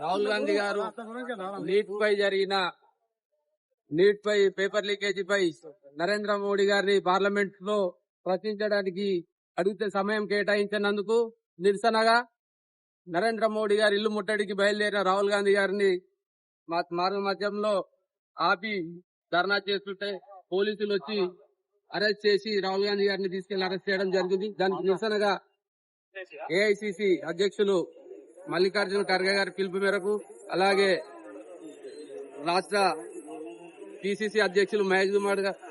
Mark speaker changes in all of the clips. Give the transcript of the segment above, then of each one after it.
Speaker 1: రాహుల్ గాంధీ గారు నీట్ పై పేపర్ లీకేజీపై నరేంద్ర మోడీ గారిని పార్లమెంట్ లో ప్రశ్నించడానికి అడిగితే సమయం కేటాయించినందుకు నిరసనగా నరేంద్ర మోడీ గారి ఇల్లు ముట్టడికి బయలుదేరిన రాహుల్ గాంధీ గారిని మార్గ మధ్యంలో ఆపి ధర్నా చేస్తుంటే పోలీసులు వచ్చి అరెస్ట్ చేసి రాహుల్ గాంధీ గారిని తీసుకెళ్లి అరెస్ట్ చేయడం జరిగింది. దానికి నిరసనగా ఏఐసిసి అధ్యక్షులు మల్లికార్జున ఖర్గే గారి పిలుపు మేరకు, అలాగే రాష్ట్ర పిసిసి అధ్యక్షులు మహేష్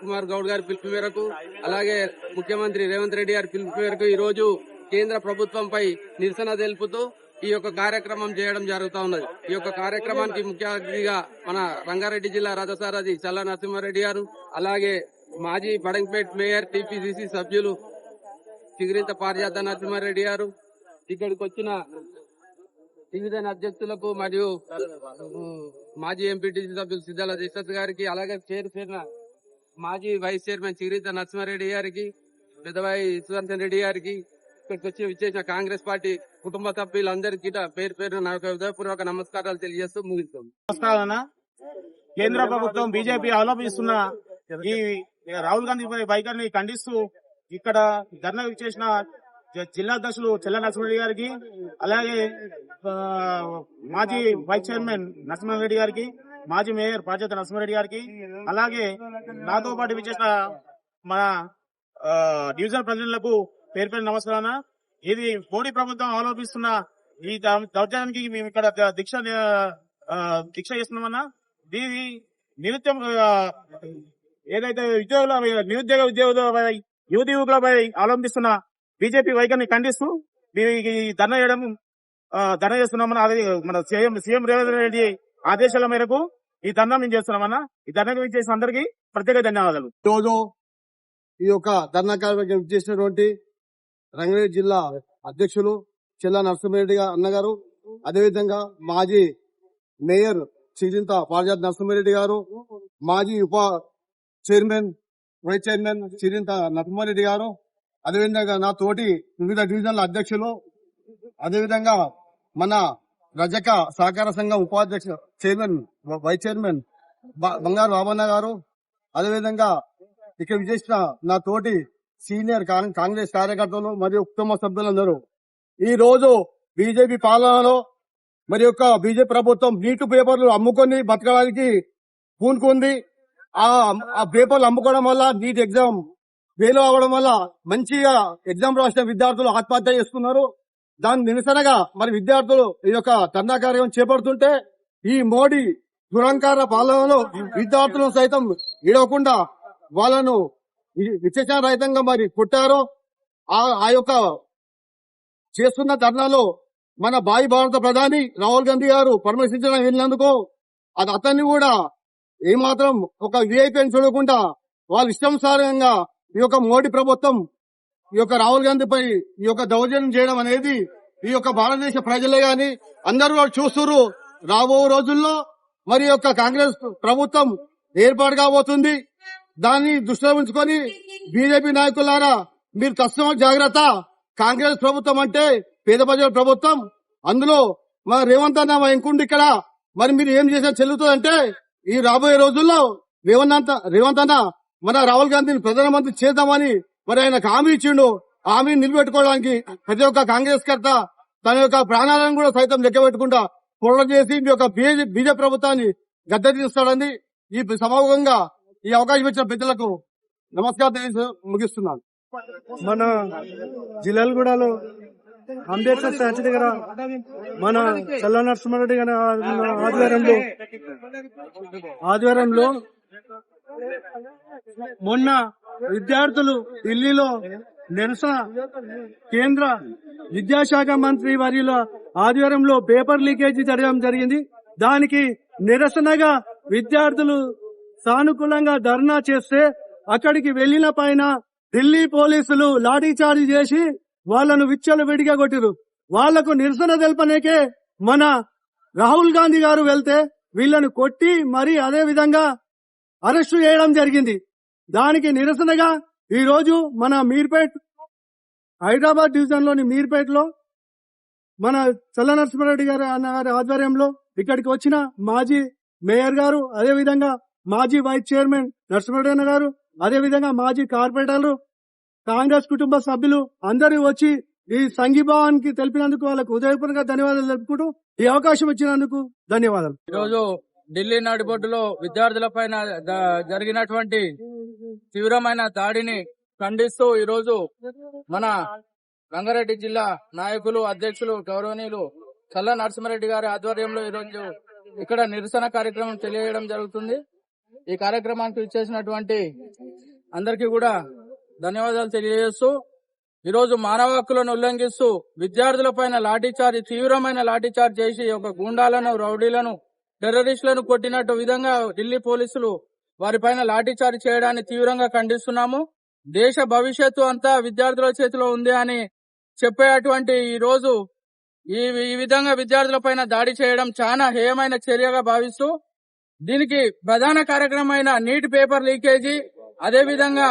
Speaker 1: కుమార్ గౌడ్ గారి పిలుపు మేరకు, అలాగే ముఖ్యమంత్రి రేవంత్ రెడ్డి గారి పిలుపు మేరకు ఈ రోజు కేంద్ర ప్రభుత్వంపై నిరసన తెలుపుతూ ఈ యొక్క కార్యక్రమం చేయడం జరుగుతూ ఉన్నది. ఈ యొక్క కార్యక్రమానికి ముఖ్య అతిథిగా మన రంగారెడ్డి జిల్లా రథసారథి చల్లా నరసింహారెడ్డి గారు, అలాగే మాజీ బడంగ్పేట్ మేయర్ టిపిసిసి సభ్యులు చిగిరింత పారిజాత నరసింహారెడ్డి గారు, ఇక్కడికి వచ్చిన డివిజన్ అధ్యక్షులకు మరియు మాజీ ఎంపీటీసీ సభ్యులు సిద్ధాల దిశత్ గారికి, అలాగే మాజీ వైస్ చైర్మన్ చిగిరింత నరసింహారెడ్డి గారికి, పెద్దవాయి సుదర్శన్ రెడ్డి గారికి, ఇక్కడికి వచ్చి విచ్చేసిన కాంగ్రెస్ పార్టీ కుటుంబ సభ్యులందరికీ పేరు పేరు నా హృదయపూర్వక నమస్కారాలు తెలియజేస్తూ ముగిస్తాం.
Speaker 2: కేంద్ర ప్రభుత్వం బీజేపీ అవలంబిస్తున్న ఈ రాహుల్ గాంధీ వైఖరిని ఖండిస్తూ ఇక్కడ ధర్నా చేసిన జిల్లా అధ్యక్షులు చెల్ల నరసింహారెడ్డి గారికి, అలాగే మాజీ వైస్ చైర్మన్ నరసింహారెడ్డి గారికి, మాజీ మేయర్ పార్జాత నరసింహారెడ్డి గారికి, అలాగే నాతో పాటు విచ్చేసిన మన డివిజన్ ప్రజలకు పేరు పేరు నమస్కారాలు. ఇది మోడీ ప్రభుత్వం అవలంబిస్తున్న ఈ దౌర్జన్యానికి మేము ఇక్కడ దీక్ష చేస్తున్నామన్నా. దీని నిరుద్యోగ ఏదైతే నిరుద్యోగ యువకులపై అవలంబిస్తున్న బీజేపీ వైఖరిని ఖండిస్తూ ధర్నా చేస్తున్నామన్నా. అది మన సీఎం రేవంత్ రెడ్డి ఆదేశాల మేరకు ఈ ధర్నా మేము చేస్తున్నామన్నా. ఈ ధర్నా చేసిన అందరికీ ప్రత్యేక ధన్యవాదాలు.
Speaker 3: ఈరోజు ఈ యొక్క ధర్నా కార్యక్రమం చేసినటువంటి రంగారెడ్డి జిల్లా అధ్యక్షులు చెల్లా నరసింహారెడ్డి అన్నగారు, అదేవిధంగా మాజీ మేయర్ చిగింత పారిజాత నరసింహారెడ్డి గారు, మాజీ ఉప చైర్మన్ వైస్ చైర్మన్ చిరింత నరసింహారెడ్డి గారు, అదేవిధంగా నా తోటి వివిధ డివిజన్ల అధ్యక్షులు, అదేవిధంగా మన రజక సహకార సంఘం ఉపాధ్యక్ష చైర్మన్ వైస్ చైర్మన్ బంగారు బాబన్న గారు, అదేవిధంగా ఇక్కడ విజేసిన నా తోటి సీనియర్ కాంగ్రెస్ కార్యకర్తలు మరియు కుటుంబ సభ్యులందరూ, ఈ రోజు బీజేపీ పాలనలో మరి యొక్క బీజేపీ ప్రభుత్వం నీటు పేపర్లు అమ్ముకొని బతకడానికి పూనుకుంది. ఆ పేపర్లు అమ్ముకోవడం వల్ల నీట్ ఎగ్జామ్ ఫెయిల్ అవ్వడం వల్ల మంచిగా ఎగ్జామ్ రాసిన విద్యార్థులు ఆత్మహత్య చేసుకున్నారు. దాని నిరసనగా మరి విద్యార్థులు ఈ యొక్క ధర్నా కార్యక్రమం చేపడుతుంటే ఈ మోడీ దురంకార పాలనలో విద్యార్థులను సైతం ఇడవకుండా వాళ్ళను విచక్షణ రహితంగా మరి కొట్టారు. ఆ యొక్క చేస్తున్న ధర్నాలో మన భావి భారత ప్రధాని రాహుల్ గాంధీ గారు పరామర్శించడం వెళ్ళినందుకు అది అతన్ని కూడా ఏమాత్రం ఒక విఐపీని చూడకుండా వాళ్ళ ఇష్టానుసారంగా ఈ యొక్క మోడీ ప్రభుత్వం ఈ యొక్క రాహుల్ గాంధీపై ఈ యొక్క దౌర్జన్యం చేయడం అనేది ఈ యొక్క భారతదేశ ప్రజలే గాని అందరూ చూస్తున్నారు. రాబో రోజుల్లో మరి యొక్క కాంగ్రెస్ ప్రభుత్వం ఏర్పాటు కాబోతుంది. దాన్ని దృష్టిలో ఉంచుకొని బీజేపీ నాయకులారా మీరు కస్టమర్ జాగ్రత్త. కాంగ్రెస్ ప్రభుత్వం అంటే పేద ప్రజల ప్రభుత్వం. అందులో మన రేవంత్ అన్న ఇంకుండి ఇక్కడ మరి మీరు ఏం చేసినా చెల్లుతుందంటే ఈ రాబోయే రోజుల్లో రేవంత్ అన్న మన రాహుల్ గాంధీని ప్రధానమంత్రి చేద్దామని మరి ఆయనకు హామీ ఇచ్చిండు. హామీని నిలబెట్టుకోవడానికి ప్రతి ఒక్క కాంగ్రెస్ కర్త తన యొక్క ప్రాణాలను కూడా సైతం లెక్క పెట్టుకుంటా పోరాటం చేసి మీ యొక్క బీజేపీ ప్రభుత్వాన్ని గద్దెదిస్తాడని ఈ సమూహంగా ఈ అవకాశం ఇచ్చిన పెద్దలకు నమస్కారం తెలియజేసి ముగిస్తున్నాను.
Speaker 4: మన జిల్లాలగూడలో అంబేద్కర్ స్టాచ్యూ దగ్గర మన చల్లా నరసింహారెడ్డి గారి ఆధ్వర్యంలో మొన్న విద్యార్థులు ఢిల్లీలో నిరసన కేంద్ర విద్యాశాఖ మంత్రి వర్యుల ఆధ్వర్యంలో పేపర్ లీకేజీ జరగడం జరిగింది. దానికి నిరసనగా విద్యార్థులు సానుకూలంగా ధర్నా చేస్తే అక్కడికి వెళ్లిన పైన ఢిల్లీ పోలీసులు లాఠీచార్జ్ చేసి వాళ్లను విచ్చలవిడిగా కొట్టిరు. వాళ్లకు నిరసన తెలపనేకే మన రాహుల్ గాంధీ గారు వెళ్తే వీళ్లను కొట్టి మరి అదే విధంగా అరెస్టు చేయడం జరిగింది. దానికి నిరసనగా ఈ రోజు మన మీర్పేట్ హైదరాబాద్ డివిజన్ లోని మీర్పేట్ లో మన చల్ల నరసింహారెడ్డి గారు అన్న గారి ఆధ్వర్యంలో ఇక్కడికి వచ్చిన మాజీ మేయర్ గారు, అదే విధంగా మాజీ వైస్ చైర్మన్ నరసింహారెడ్డి అన్న గారు, అదే విధంగా మాజీ కార్పొరేటర్లు, కాంగ్రెస్ కుటుంబ సభ్యులు అందరూ వచ్చి ఈ సంఘీభావానికి తెలిపినందుకు వాళ్ళకు హృదయపూర్వక ధన్యవాదాలు తెలుపుకుంటూ ఈ అవకాశం ఇచ్చినందుకు ధన్యవాదాలు.
Speaker 1: ఈరోజు ఢిల్లీ నడిబొడ్డులో విద్యార్థుల పైన జరిగినటువంటి తీవ్రమైన దాడిని ఖండిస్తూ ఈరోజు మన రంగారెడ్డి జిల్లా నాయకులు, అధ్యక్షులు, గౌరవనీయులు చల్ల నరసింహారెడ్డి గారి ఆధ్వర్యంలో ఈరోజు ఇక్కడ నిరసన కార్యక్రమం తెలియజేయడం జరుగుతుంది. ఈ కార్యక్రమానికి ఇచ్చేసినటువంటి అందరికీ కూడా ధన్యవాదాలు తెలియజేస్తూ ఈరోజు మానవ హక్కులను ఉల్లంఘిస్తూ విద్యార్థుల పైన లాఠీచార్జ్, తీవ్రమైన లాఠీచార్జ్ చేసి ఒక గూండాలను, రౌడీలను, టెర్రరిస్టులను కొట్టినట్టు విధంగా ఢిల్లీ పోలీసులు వారిపైన లాఠీచార్జ్ చేయడాన్ని తీవ్రంగా ఖండిస్తున్నాము. దేశ భవిష్యత్తు అంతా విద్యార్థుల చేతిలో ఉంది అని చెప్పేటువంటి ఈ రోజు ఈ విధంగా విద్యార్థుల పైన దాడి చేయడం చాలా హేయమైన చర్యగా భావిస్తూ దీనికి ప్రధాన కార్యక్రమమైన నీట్ పేపర్ లీకేజీ, అదే విధంగా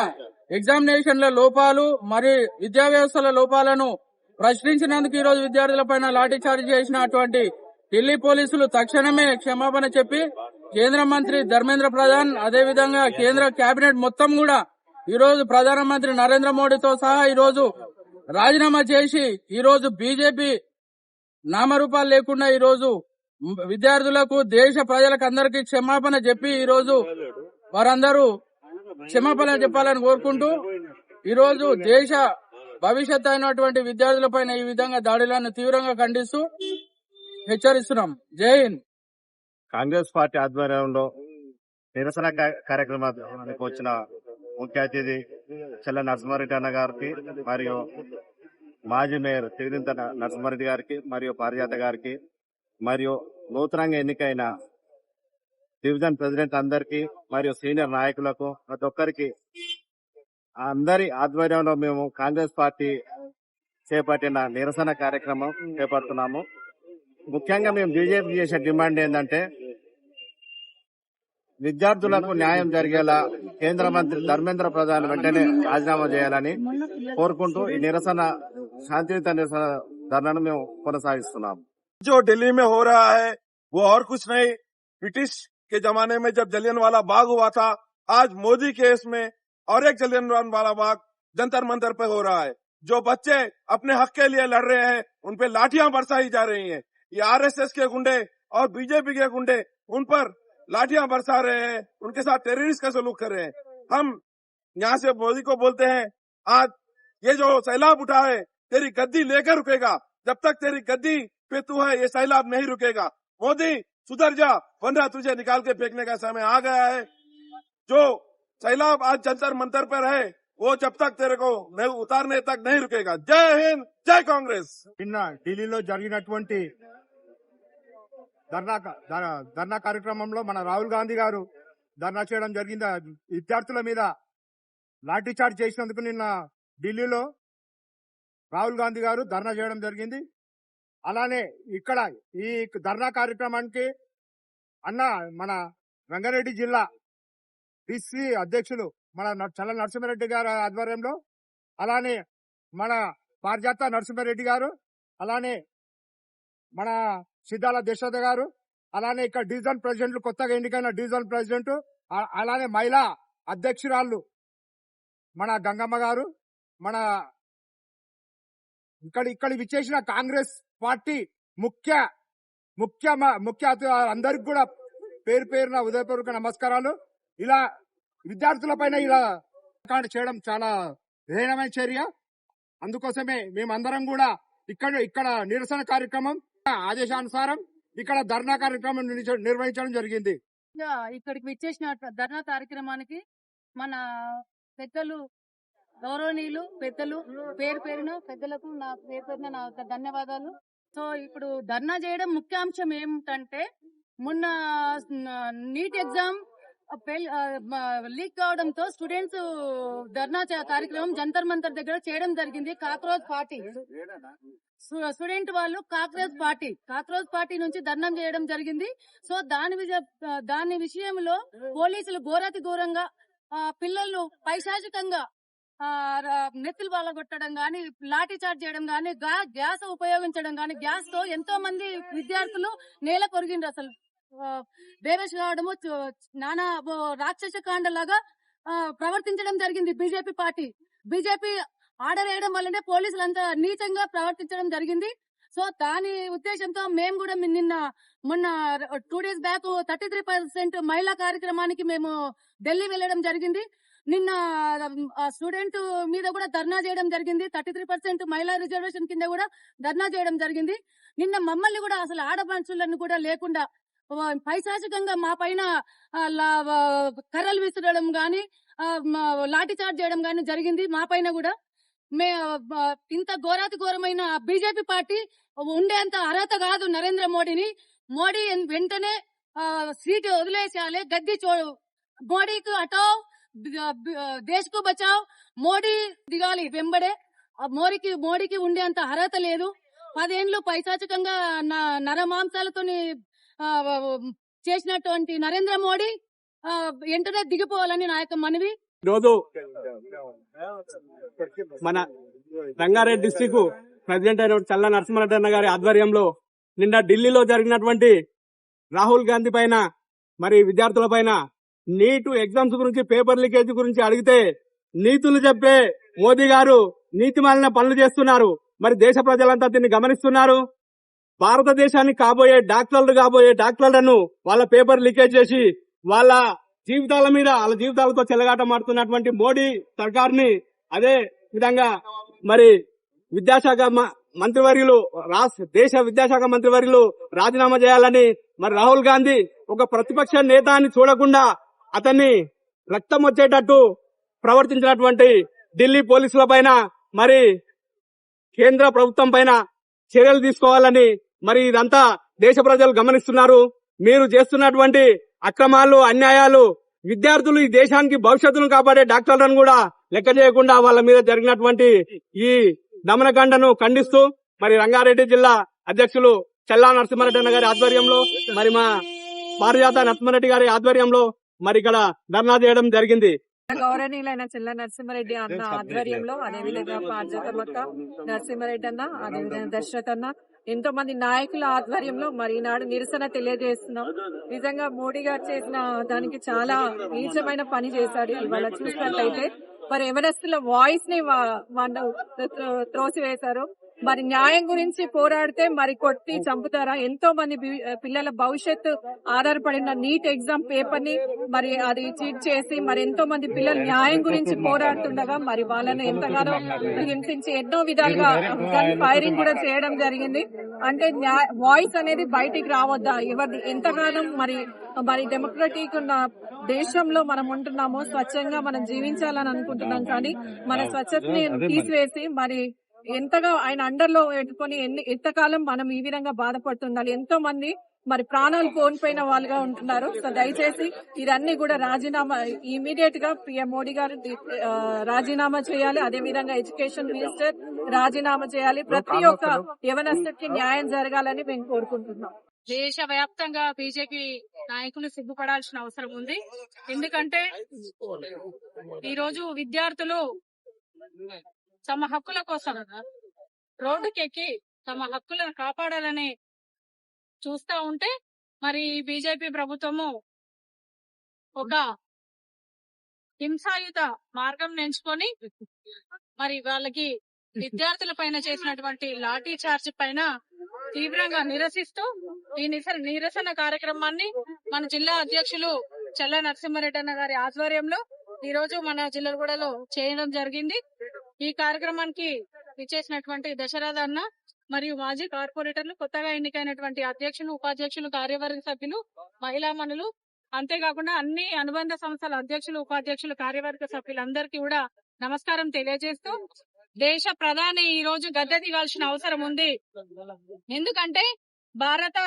Speaker 1: ఎగ్జామినేషన్ల లోపాలు మరియు విద్యా వ్యవస్థల లోపాలను ప్రశ్నించినందుకు ఈ రోజు విద్యార్థుల పైన లాఠీచార్జ్ చేసినటువంటి ఢిల్లీ పోలీసులు తక్షణమే క్షమాపణ చెప్పి కేంద్ర మంత్రి ధర్మేంద్ర ప్రధాన్, అదే విధంగా కేంద్ర కేబినెట్ మొత్తం కూడా ఈ రోజు ప్రధానమంత్రి నరేంద్ర మోడీతో సహా ఈ రోజు రాజీనామా చేసి ఈ రోజు బీజేపీ నామరూపాలు లేకుండా ఈ రోజు విద్యార్థులకు, దేశ ప్రజలకు అందరికీ క్షమాపణ చెప్పి ఈ రోజు వారందరూ క్షమాపణ చెప్పాలని కోరుకుంటూ ఈ రోజు దేశ భవిష్యత్ అయినటువంటి విద్యార్థులపైన ఈ విధంగా దాడులను తీవ్రంగా ఖండిస్తూ హెచ్చరిస్తున్నాం. జై హింద్.
Speaker 2: కాంగ్రెస్ పార్టీ ఆధ్వర్యంలో నిరసన కార్యక్రమానికి వచ్చిన ముఖ్య అతిథి చల్ల నరసింహారెడ్డి అన్న గారికి మరియు మాజీ మేయర్ తిరిగింత నరసింహారెడ్డి గారికి మరియు పారిజాత గారికి మరియు నూతనంగా ఎన్నికైన డివిజన్ ప్రెసిడెంట్ అందరికి మరియు సీనియర్ నాయకులకు ప్రతి ఒక్కరికి అందరి ఆధ్వర్యంలో మేము కాంగ్రెస్ పార్టీ చేపట్టిన నిరసన కార్యక్రమం చేపడుతున్నాము. ముఖ్యంగా మేము బీజేపీ చేసే డిమాండ్ ఏంటంటే విద్యార్థులకు న్యాయం జరిగేలా కేంద్ర మంత్రి ధర్మేంద్ర ప్రధాన్ వెంటనే రాజీనామా చేయాలని కోరుకుంటూ ఈ నిరసన శాంతియుత నిరసన ధర్నాను మేము కొనసాగిస్తున్నాం.
Speaker 5: जो दिल्ली में हो रहा है वो और कुछ नहीं, ब्रिटिश के जमाने में जब जलियांवाला बाग हुआ था, आज मोदी केस में और एक जलियांवाला बाग जंतर मंतर पे हो रहा है. जो बच्चे अपने हक के लिए लड़ रहे हैं उन पे लाठियां बरसाई जा रही हैं. ये आरएसएस के गुंडे और बीजेपी के गुंडे उन पर लाठियां बरसा रहे हैं, उनके साथ टेररिस्ट का सलूक कर रहे हैं. हम यहाँ से मोदी को बोलते हैं, आज ये जो सैलाब उठा है तेरी गद्दी लेकर रुकेगा, जब तक तेरी गद्दी पे तू है ये सैलाब नहीं रुकेगा. मोदी सुधर जा, वरना तुझे निकाल के फेंकने का समय आ गया है. जो सैलाब आज जंतर मंतर पर है वो जब तक तेरे को नहीं उतारने तक नहीं रुकेगा. जय हिंद, जय कांग्रेस.
Speaker 2: నిన్న ఢిల్లీలో జరిగినటువంటి ధర్నా కార్యక్రమంలో మన రాహుల్ గాంధీ గారు ధర్నా చేయడం జరిగింది. విద్యార్థుల మీద లాఠీ చార్జ్ చేసినందుకు నిన్న ఢిల్లీలో రాహుల్ గాంధీ గారు ధర్నా చేయడం జరిగింది. అలానే ఇక్కడ ఈ ధర్నా కార్యక్రమానికి మన రంగారెడ్డి జిల్లా డిసి అధ్యక్షులు మన చల్ల నరసింహారెడ్డి గారి ఆధ్వర్యంలో, అలానే మన పారిజాత నరసింహారెడ్డి గారు, అలానే మన సిద్ధాల దేశోద గారు, అలానే ఇక్కడ డివిజన్ ప్రెసిడెంట్లు కొత్తగా ఎన్నికైన డివిజన్ ప్రెసిడెంట్, అలానే మహిళా అధ్యక్షురాళ్ళు మన గంగమ్మ గారు, మన ఇక్కడ విచ్చేసిన కాంగ్రెస్ పార్టీ ముఖ్య అందరికి కూడా పేరు పేరున ఉదయపూర్వక నమస్కారాలు. ఇలా విద్యార్థుల పైన ఇలా చేయడం చాలా హేయమైన చర్య. అందుకోసమే మేమందరం కూడా ఇక్కడ నిరసన కార్యక్రమం ఆదేశానుసారం ఇక్కడ ధర్నా కార్యక్రమం నిర్వహించడం జరిగింది.
Speaker 6: ఇక్కడికి విచ్చేసిన ధర్నా కార్యక్రమానికి మన పెద్దలు, గౌరవనీయులు పెద్దలు, పేరు పేరున పెద్దలకు నా పేరు పేరున నా ధన్యవాదాలు. సో ఇప్పుడు ధర్నా చేయడం ముఖ్య అంశం ఏమిటంటే, మొన్న నీట్ ఎగ్జామ్ లీక్ కావడంతో స్టూడెంట్స్ ధర్నా కార్యక్రమం జంతర్ మంతర్ దగ్గర చేయడం జరిగింది. కాక్రోచ్ పార్టీ స్టూడెంట్ వాళ్ళు కాక్రోచ్ పార్టీ నుంచి ధర్నా చేయడం జరిగింది. సో దాని విషయంలో పోలీసులు ఘోరాతి ఘోరంగా పిల్లలు పైశాచికంగా నెత్తులు బాలగొట్టడం గాని, లాఠీ చార్జ్ చేయడం గాని, గ్యాస్ ఉపయోగించడం గాని, గ్యాస్ తో ఎంతో మంది విద్యార్థులు నేల కొరిగిండ్రు. అసలు బేరస్ కావడము నానా రాక్షస కాండలాగా ప్రవర్తించడం జరిగింది బీజేపీ ఆర్డర్ వేయడం వల్లనే పోలీసులు అంతా నీచంగా ప్రవర్తించడం జరిగింది. సో దాని ఉద్దేశంతో మేము కూడా మొన్న 2 days బ్యాక్ 33% మహిళా కార్యక్రమానికి మేము ఢిల్లీ వెళ్ళడం జరిగింది. నిన్న స్టూడెంట్ మీద కూడా ధర్నా చేయడం జరిగింది. 33% మహిళా రిజర్వేషన్ కింద కూడా ధర్నా చేయడం జరిగింది. నిన్న మమ్మల్ని కూడా అసలు ఆడపడుచులను కూడా లేకుండా పైశాచికంగా మా పైన కర్రలు విసరడం గాని, లాఠీ చార్జ్ చేయడం గాని జరిగింది. మా పైన కూడా ఇంత ఘోరాతి ఘోరమైన బీజేపీ పార్టీ ఉండేంత అర్హత కాదు నరేంద్ర మోడీ వెంటనే సీటు వదిలేసేయాలి. గద్దె మోడీకి అటావ్, దేశ్ కు బచావ్, మోడీ దిగాలి వెంబడే. మోడీకి ఉండేంత అర్హత లేదు. 10 ఏళ్లు పైశాచికంగా నరమాంసాలతోని చేసినటువంటి నరేంద్ర మోడీ వెంటనే దిగిపోవాలని నా యొక్క మనవి.
Speaker 4: ఈరోజు మన రంగారెడ్డి డిస్టిక్ ప్రెసిడెంట్ అయిన చల్లా నరసింహారెడ్డి అన్న గారి ఆధ్వర్యంలో నిన్న ఢిల్లీలో జరిగినటువంటి రాహుల్ గాంధీ పైన, మరి విద్యార్థుల పైన నీట్ ఎగ్జామ్స్ గురించి, పేపర్ లీకేజ్ గురించి అడిగితే నీతులు చెప్పే మోదీ గారు నీతిమాలిన పనులు చేస్తున్నారు. మరి దేశ ప్రజలంతా దీన్ని గమనిస్తున్నారు. భారతదేశానికి కాబోయే డాక్టర్లను వాళ్ళ పేపర్ లీకేజ్ చేసి వాళ్ళ జీవితాలతో చెలగాట మారుతున్నటువంటి మోడీ సర్కార్ని, అదే విధంగా మరి విద్యాశాఖ మంత్రివర్యులు, దేశ విద్యాశాఖ మంత్రివర్యులు రాజీనామా చేయాలని, మరి రాహుల్ గాంధీ ఒక ప్రతిపక్ష నేత అని చూడకుండా అతన్ని రక్తం వచ్చేటట్టు ప్రవర్తించినటువంటి ఢిల్లీ పోలీసుల పైన, మరి కేంద్ర ప్రభుత్వం పైన చర్యలు తీసుకోవాలని, మరి ఇదంతా దేశ ప్రజలు గమనిస్తున్నారు. మీరు చేస్తున్నటువంటి అక్రమాలు, అన్యాయాలు, విద్యార్థులు ఈ దేశానికి భవిష్యత్తును కాపాడే డాక్టర్లను కూడా లెక్క చేయకుండా వాళ్ళ మీద జరిగినటువంటి ఈ దమనకాండను ఖండిస్తూ, మరి రంగారెడ్డి జిల్లా అధ్యక్షులు చల్లా నరసింహారెడ్డి అన్న గారి ఆధ్వర్యంలో, మరి మా పారిజాత నరసింహారెడ్డి గారి ఆధ్వర్యంలో మరి ఇక్కడ ధర్నా చేయడం జరిగింది.
Speaker 7: గౌరవనీయులైన చెల్ల నరసింహారెడ్డి అన్న ఆధ్వర్యంలో, అదేవిధంగా పారిజాతమక్క నరసింహారెడ్డి అన్న, అదేవిధంగా దశరథ్ అన్న, ఎంతో మంది నాయకుల ఆధ్వర్యంలో మరి ఈనాడు నిరసన తెలియజేస్తున్నాం. నిజంగా మోడీ గారు చేసిన దానికి చాలా నీచమైన పని చేశాడు. ఇవాళ చూసినట్లయితే మరి ఎవరెస్టుల వాయిస్ ని వాళ్ళు త్రోసివేశారు. మరి న్యాయం గురించి పోరాడితే మరి కొట్టి చంపుతారా? ఎంతో మంది పిల్లల భవిష్యత్తు ఆధారపడిన నీట్ ఎగ్జామ్ పేపర్ ని మరి అది చీట్ చేసి మరి ఎంతో మంది పిల్లలు న్యాయం గురించి పోరాడుతుండగా మరి వాళ్ళని ఎంతగానో హింసించి ఎన్నో విధాలుగా ఫైరింగ్ కూడా చేయడం జరిగింది. అంటే వాయిస్ అనేది బయటికి రావద్దా? ఎవరిది ఎంతగానో మరి డెమోక్రటిక్ ఉన్న దేశంలో మనం ఉంటున్నామో, స్వచ్ఛంగా మనం జీవించాలని అనుకుంటున్నాం. కానీ మన స్వచ్ఛతని తీసివేసి మరి ఎంతగా ఆయన అండర్లో పెట్టుకుని ఎంతకాలం మనం ఈ విధంగా బాధపడుతుండాలి? ఎంతో మంది మరి ప్రాణాలు కోల్పోయిన వాళ్ళుగా ఉంటున్నారు. సో దయచేసి ఇదన్నీ కూడా రాజీనామా ఇమీడియట్ గా పిఎం మోడీ గారు రాజీనామా చేయాలి. అదే విధంగా ఎడ్యుకేషన్ మినిస్టర్ రాజీనామా చేయాలి. ప్రతి ఒక్క యవనస్తుడికి న్యాయం జరగాలని మేము కోరుకుంటున్నాం.
Speaker 6: దేశవ్యాప్తంగా బీజేపీ నాయకులు సిగ్గుపడాల్సిన అవసరం ఉంది. ఎందుకంటే ఈ రోజు విద్యార్థులు తమ హక్కుల కోసం రోడ్డుకెక్కి తమ హక్కులను కాపాడాలని చూస్తా ఉంటే మరి బీజేపీ ప్రభుత్వము ఒక హింసాయుత మార్గం ఎంచుకొని మరి వాళ్ళకి విద్యార్థుల పైన చేసినటువంటి లాఠీ చార్జ్ పైన తీవ్రంగా నిరసిస్తూ ఈ నిరసన కార్యక్రమాన్ని మన జిల్లా అధ్యక్షులు చల్లా నరసింహారెడ్డి అన్న గారి ఆధ్వర్యంలో ఈ రోజు మన జిల్లాగూడలో చేయడం జరిగింది. ఈ కార్యక్రమానికి విచ్చేసినటువంటి దశరథ అన్న మరియు మాజీ కార్పొరేటర్లు, కొత్తగా ఎన్నికైనటువంటి అధ్యక్షులు, ఉపాధ్యక్షులు, కార్యవర్గ సభ్యులు, మహిళామణులు, అంతేకాకుండా అన్ని అనుబంధ సంస్థల అధ్యక్షులు, ఉపాధ్యక్షులు, కార్యవర్గ సభ్యులందరికీ కూడా నమస్కారం తెలియజేస్తూ, దేశ ప్రధాని ఈ రోజు గద్దె దిగాల్సిన అవసరం ఉంది. ఎందుకంటే భారత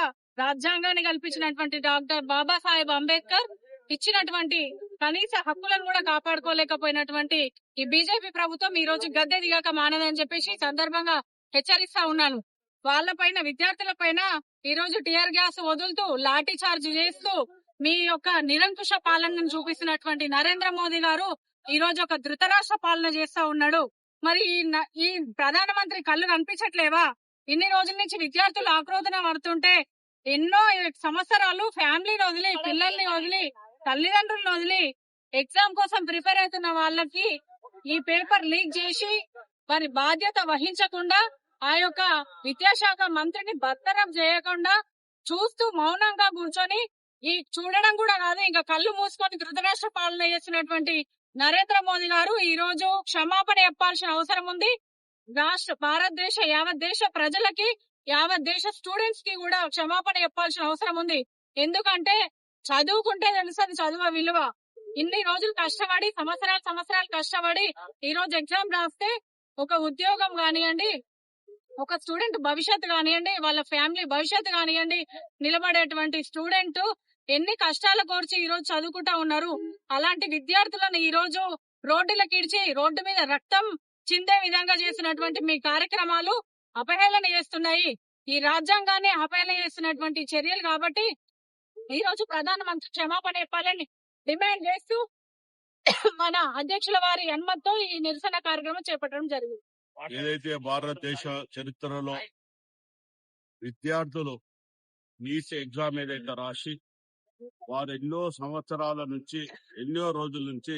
Speaker 6: రాజ్యాంగాన్ని కల్పించినటువంటి డాక్టర్ బాబాసాహెబ్ అంబేద్కర్ ఇచ్చినటువంటి కనీస హక్కులను కూడా కాపాడుకోలేకపోయినటువంటి ఈ బీజేపీ ప్రభుత్వం ఈ రోజు గద్దె దిగాక మానదని చెప్పేసి సందర్భంగా హెచ్చరిస్తా ఉన్నాను. వాళ్ళపైన, విద్యార్థుల పైన ఈ రోజు టియర్ గ్యాస్ వదులుతూ లాఠీ చార్జ్ చేస్తూ మీ యొక్క నిరంకుశ పాలనను చూపిస్తున్నటువంటి నరేంద్ర మోదీ గారు
Speaker 7: ఈ రోజు ఒక ధృతరాష్ట్ర పాలన చేస్తా ఉన్నాడు. మరి ఈ ప్రధానమంత్రి కళ్ళు కనిపించట్లేవా? ఇన్ని రోజుల నుంచి విద్యార్థులు ఆక్రోధన పడుతుంటే ఎన్నో సంవత్సరాలు ఫ్యామిలీని వదిలి, పిల్లల్ని వదిలి, తల్లిదండ్రులను వదిలి ఎగ్జామ్ కోసం ప్రిపేర్ అవుతున్న వాళ్ళకి ఈ పేపర్ లీక్ చేసి వారి బాధ్యత వహించకుండా ఆ యొక్క విద్యాశాఖ మంత్రిని బర్తరఫ్ చేయకుండా చూస్తూ మౌనంగా కూర్చొని ఈ చూడడం కూడా కాదు, ఇంకా కళ్ళు మూసుకొని ధృతరాష్ట్ర పాలన చేసినటువంటి నరేంద్ర మోదీ గారు ఈ రోజు క్షమాపణ చెప్పాల్సిన అవసరం ఉంది. భారతదేశ యావత్ దేశ ప్రజలకి, యావత్ దేశ స్టూడెంట్స్ కి కూడా క్షమాపణ చెప్పాల్సిన అవసరం ఉంది. ఎందుకంటే చదువుకుంటే తెలుస్తుంది చదువు విలువ. ఇన్ని రోజులు కష్టపడి సంవత్సరాలు కష్టపడి ఈ రోజు ఎగ్జామ్ రాస్తే ఒక ఉద్యోగం కానివ్వండి, ఒక స్టూడెంట్ భవిష్యత్తు కానివ్వండి, వాళ్ళ ఫ్యామిలీ భవిష్యత్తు కానివ్వండి, నిలబడేటువంటి స్టూడెంట్ ఎన్ని కష్టాలు కోర్చి ఈ రోజు చదువుకుంటా ఉన్నారు. అలాంటి విద్యార్థులను ఈ రోజు రోడ్డులకు ఇడిచి రోడ్డు మీద రక్తం చిందే విధంగా చేసినటువంటి మీ కార్యక్రమాలు అపహేళన చేస్తున్నాయి. ఈ రాజ్యాంగాన్ని అపహేళన చేస్తున్నటువంటి చర్యలు కాబట్టి ఈ రోజు ప్రధానమంత్రి క్షమాపణ చెప్పాలని డిమాండ్ చేస్తూ మన అధ్యక్షుల వారి అనుమతితో ఈ నిరసన కార్యక్రమం చేపట్టడం జరిగింది.
Speaker 8: ఏదైతే భారతదేశ చరిత్రలో విద్యార్థులు నీట్ ఎగ్జామ్ ఏదైతే రాసి వారు ఎన్నో సంవత్సరాల నుంచి, ఎన్నో రోజుల నుంచి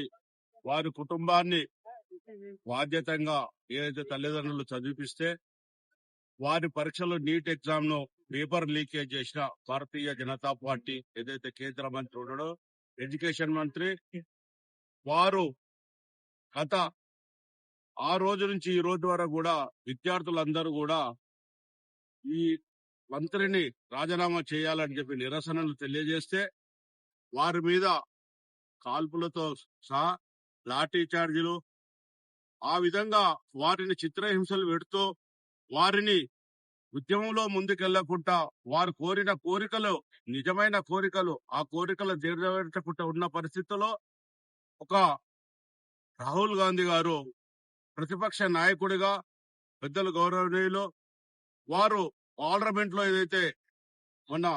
Speaker 8: వారి కుటుంబాన్ని బాధ్యతంగా ఏదైతే తల్లిదండ్రులు చదివిపిస్తే వారి పరీక్షలు నీట్ ఎగ్జామ్ ను పేపర్ లీకేజ్ చేసిన భారతీయ జనతా పార్టీ ఏదైతే కేంద్ర మంత్రి ఉన్నాడో, ఎడ్యుకేషన్ మంత్రి, వారు గత ఆ రోజు నుంచి ఈ రోజు వరకు కూడా విద్యార్థులందరూ కూడా ఈ మంత్రిని రాజీనామా చేయాలని చెప్పి నిరసనలు తెలియజేస్తే వారి మీద కాల్పులతో సహా లాఠీ చార్జీలు, ఆ విధంగా వారిని చిత్రహింసలు పెడుతూ వారిని ఉద్యమంలో ముందుకెళ్లకుండా వారు కోరిన కోరికలు, నిజమైన కోరికలు, ఆ కోరికలు నెరవేర్చకుండా ఉన్న పరిస్థితుల్లో ఒక రాహుల్ గాంధీ గారు ప్రతిపక్ష నాయకుడిగా, పెద్దలు గౌరవనీయులు, వారు పార్లమెంట్ లో ఏదైతే మొన్న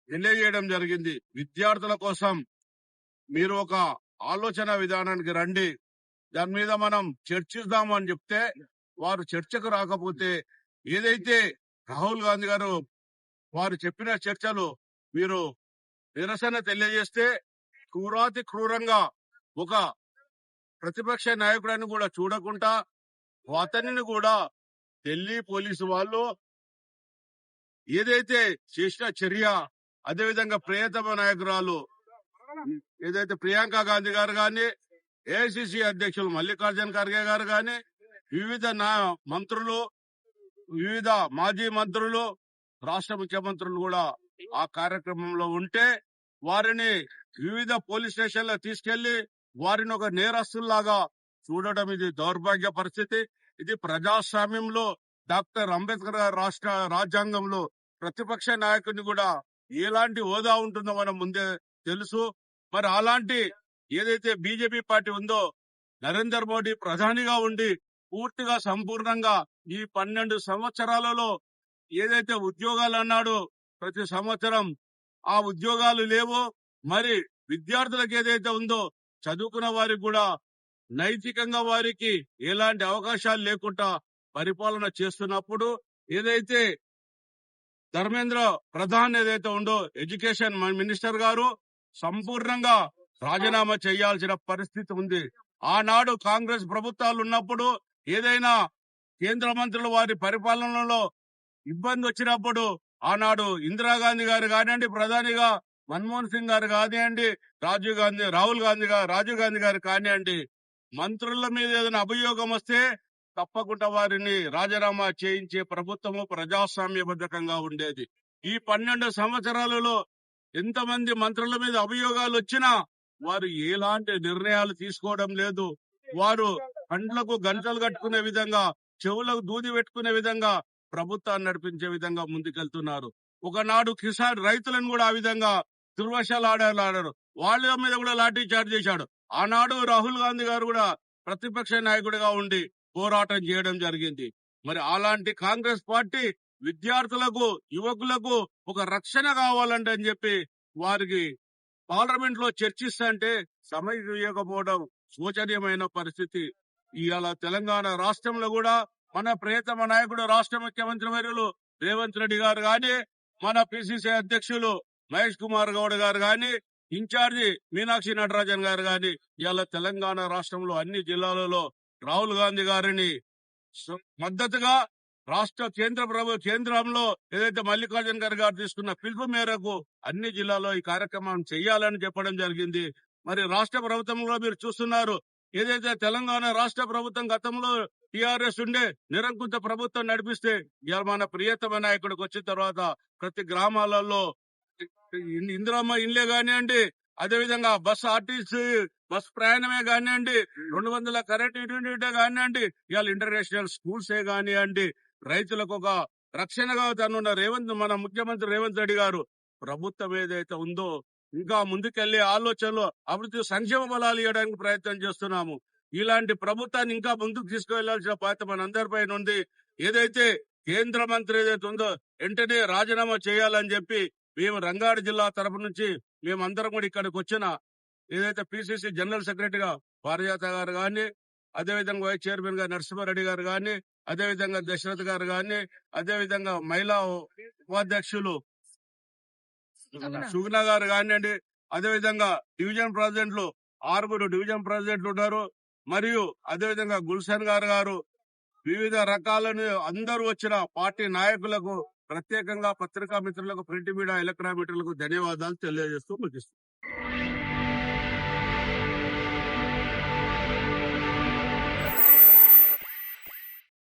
Speaker 8: తెలియజేయడం జరిగింది, విద్యార్థుల కోసం మీరు ఒక ఆలోచన విధానానికి రండి, దాని మీద మనం చర్చిద్దాము అని చెప్తే వారు చర్చకు రాకపోతే ఏదైతే రాహుల్ గాంధీ గారు వారు చెప్పిన చర్చలు మీరు నిరసన తెలియజేస్తే క్రూరాతి క్రూరంగా ఒక ప్రతిపక్ష నాయకుడిని కూడా చూడకుండా అతనిని కూడా ఢిల్లీ పోలీసు వాళ్ళు ఏదైతే చేసిన చర్య, అదేవిధంగా ప్రియతమ నాయకురాలు ఏదైతే ప్రియాంక గాంధీ గారు గాని, ఏఐసిసి అధ్యక్షులు మల్లికార్జున ఖర్గే గారు గాని, వివిధ మంత్రులు, వివిధ మాజీ మంత్రులు, రాష్ట్ర ముఖ్యమంత్రులు కూడా ఆ కార్యక్రమంలో ఉంటే వారిని వివిధ పోలీస్ స్టేషన్లో తీసుకెళ్లి వారిని ఒక నేరస్తుల్లాగా చూడటం ఇది దౌర్భాగ్య పరిస్థితి. ఇది ప్రజాస్వామ్యంలో డాక్టర్ అంబేద్కర్ గారి రాజ్యాంగంలో ప్రతిపక్ష నాయకుడిని కూడా ఎలాంటి హోదా ఉంటుందో మనం ముందే తెలుసు. మరి అలాంటి ఏదైతే బీజేపీ పార్టీ ఉందో, నరేంద్ర మోడీ ప్రధానిగా ఉండి పూర్తిగా సంపూర్ణంగా ఈ 12 సంవత్సరాలలో ఏదైతే ఉద్యోగాలు అన్నాడో ప్రతి సంవత్సరం ఆ ఉద్యోగాలు లేవో, మరి విద్యార్థులకు ఏదైతే ఉందో చదువుకున్న వారికి కూడా నైతికంగా వారికి ఎలాంటి అవకాశాలు లేకుండా పరిపాలన చేస్తున్నప్పుడు ఏదైతే ధర్మేంద్ర ప్రధాన్ ఏదైతే ఉందో ఎడ్యుకేషన్ మినిస్టర్ గారు సంపూర్ణంగా రాజీనామా చేయాల్సిన పరిస్థితి ఉంది. ఆనాడు కాంగ్రెస్ ప్రభుత్వాలు ఉన్నప్పుడు ఏదైనా కేంద్ర మంత్రులు వారి పరిపాలనలో ఇబ్బంది వచ్చినప్పుడు ఆనాడు ఇందిరాగాంధీ గారు కానివ్వండి, ప్రధానిగా మన్మోహన్ సింగ్ గారు కానివ్వండి, రాహుల్ గాంధీ గారు కానివ్వండి, మంత్రుల మీద ఏదైనా అభియోగం వస్తే తప్పకుండా వారిని రాజీనామా చేయించే ప్రభుత్వము ప్రజాస్వామ్యబద్ధకంగా ఉండేది. ఈ 12 సంవత్సరాలలో ఎంతమంది మంత్రుల మీద అభియోగాలు వచ్చినా వారు ఎలాంటి నిర్ణయాలు తీసుకోవడం లేదు. వారు కండ్లకు గంటలు కట్టుకునే విధంగా, చెవులకు దూది పెట్టుకునే విధంగా ప్రభుత్వాన్ని నడిపించే విధంగా ముందుకెళ్తున్నారు. ఒకనాడు కిసాన్ రైతులను కూడా ఆ విధంగా దుర్వశాలు ఆడారు. వాళ్ళ మీద కూడా లాఠీ చార్జ్ చేశాడు. ఆనాడు రాహుల్ గాంధీ గారు కూడా ప్రతిపక్ష నాయకుడిగా ఉండి పోరాటం చేయడం జరిగింది. మరి అలాంటి కాంగ్రెస్ పార్టీ విద్యార్థులకు, యువకులకు ఒక రక్షణ కావాలంటే అని చెప్పి వారికి పార్లమెంట్ లో చర్చిస్తుంటే సమయం ఇవ్వకపోవడం శోచనీయమైన పరిస్థితి. ఇవాళ తెలంగాణ రాష్ట్రంలో కూడా మన ప్రియతమ నాయకుడు రాష్ట్ర ముఖ్యమంత్రి వర్యులు రేవంత్ రెడ్డి గారు గాని, మన పిసిసి అధ్యక్షులు మహేష్ కుమార్ గౌడ్ గారు గాని, ఇన్ఛార్జి మీనాక్షి నటరాజన్ గారు గాని ఇవాళ తెలంగాణ రాష్ట్రంలో అన్ని జిల్లాలలో రాహుల్ గాంధీ గారిని మద్దతుగా రాష్ట్ర కేంద్రంలో ఏదైతే మల్లికార్జున ఖర్గే గారు తీసుకున్న పిలుపు మేరకు అన్ని జిల్లాల్లో ఈ కార్యక్రమం చేయాలని చెప్పడం జరిగింది. మరి రాష్ట్ర ప్రభుత్వంలో మీరు చూస్తున్నారు, ఏదైతే తెలంగాణ రాష్ట్ర ప్రభుత్వం గతంలో టిఆర్ఎస్ ఉండే నిరంకుశ ప్రభుత్వం నడిపిస్తే ఇవాళ మన ప్రియతమ నాయకుడికి వచ్చిన తర్వాత ప్రతి గ్రామాలలో ఇందిరమ్మ ఇండ్లే కానివ్వండి, అదేవిధంగా ఆర్టీసీ బస్ ప్రయాణమే కానివ్వండి, 200 కరెంట్ యూనిట్ కానివ్వండి, ఇవాళ ఇంటర్నేషనల్ స్కూల్సే కానివ్వండి, రైతులకు ఒక రక్షణగా తనున్న మన ముఖ్యమంత్రి రేవంత్ రెడ్డి గారు ప్రభుత్వం ఏదైతే ఉందో ఇంకా ముందుకెళ్లే ఆలోచనలో అభివృద్ధి సంక్షేమ బలాలు ఇవ్వడానికి ప్రయత్నం చేస్తున్నాము. ఇలాంటి ప్రభుత్వాన్ని ఇంకా ముందుకు తీసుకువెళ్లాల్సిన బాధ్యత మనందరిపైన ఉంది. ఏదైతే కేంద్ర మంత్రి ఏదైతే ఉందో వెంటనే రాజీనామా చేయాలని చెప్పి మేము రంగారెడ్డి జిల్లా తరఫు నుంచి మేమందరం కూడా ఇక్కడికి వచ్చిన ఏదైతే పిసిసి జనరల్ సెక్రటరీగా పారిజాత గారు గాని, అదేవిధంగా వైస్ చైర్మన్ గా నరసింహారెడ్డి గారు గాని, అదేవిధంగా దశరథ్ గారు గాని, అదేవిధంగా మహిళా ఉపాధ్యక్షులు సుగుణ గారు కానివ్వండి, అదేవిధంగా డివిజన్ ప్రెసిడెంట్లు 6 డివిజన్ ప్రెసిడెంట్లు ఉన్నారు. మరియు అదేవిధంగా గుల్షన్ గారు వివిధ రకాలను అందరూ వచ్చిన పార్టీ నాయకులకు ప్రత్యేకంగా పత్రికా మిత్రులకు, ప్రింట్ మీడియా, ఎలక్ట్రానిక్ మిత్రులకు ధన్యవాదాలు తెలియజేస్తూ ముగిస్తున్నాను.